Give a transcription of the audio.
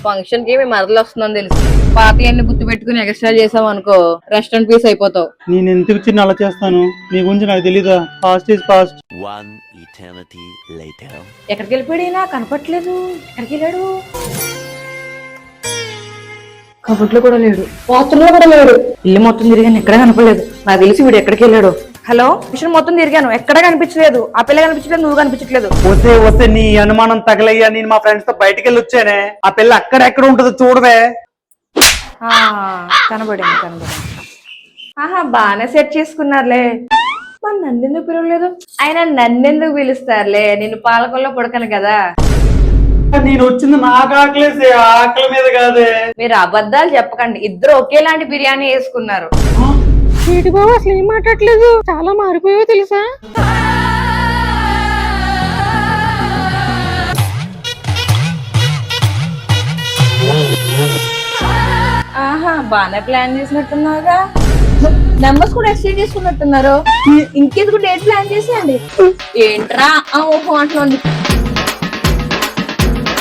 Function కి మేము మరదలు వస్తుందని తెలుసు. పాత అన్ని గుర్తు పెట్టుకుని ఎక్స్ట్రా చేసాం అనుకో రెస్టారెంట్ పీస్ అయిపోతావు. నేను ఎందుకు చిన్న అలా చేస్తాను? నీ గురించి నాకు తెలీదా? Past is past. ఎక్కడికి వెళ్ళిపోయాడు? కనపట్లేదు. ఎక్కడికి వెళ్ళాడు? కబుర్లో కూడా లేడు, బాత్రూంలో కూడా లేడు. ఇల్లు మొత్తం తిరిగాను, ఎక్కడ కనపడలేదు. నాకు తెలిసి వీడు ఎక్కడికి వెళ్ళాడు. హలో, మిషన్ మొత్తం తిరిగాను, ఎక్కడ కనిపించలేదు. ఆ పిల్ల కనిపించలేదు, నువ్వు కనిపించట్లేదు. వస్తే నీ అనుమానం తగలయ్యా. నేను మా ఫ్రెండ్స్ తో బయటికి వెళ్ళి వచ్చానే. ఆ పిల్ల అక్కడెక్కడ ఉంటుందో చూడవే. కనబడింది. ఆహా, బాగానే సెట్ చేసుకున్నారులే. మరి నన్నెందుకు పిలవలేదు? ఆయన నన్నెందుకు పిలుస్తారులే, నేను పాలకొల్లో పడకను కదా. నేను వచ్చింది నాకు ఆకలేసే, ఆకలి మీద కాదే. మీరు అబద్ధాలు చెప్పకండి, ఇద్దరు ఒకేలాంటి బిర్యానీ వేసుకున్నారు. వీటి బాబు అసలు ఏం మాట్లాడలేదు, చాలా మారిపోయావో తెలుసా? ఆహా, బాగానే ప్లాన్ చేసినట్టున్నారుగా. నెంబర్స్ కూడా ఎక్స్చేంజ్ చేసుకున్నట్టున్నారు. ఇంకెందుకు డేట్ ప్లాన్ చేసేయండి. ఏంట్రా ఓహో అంటున్నాను.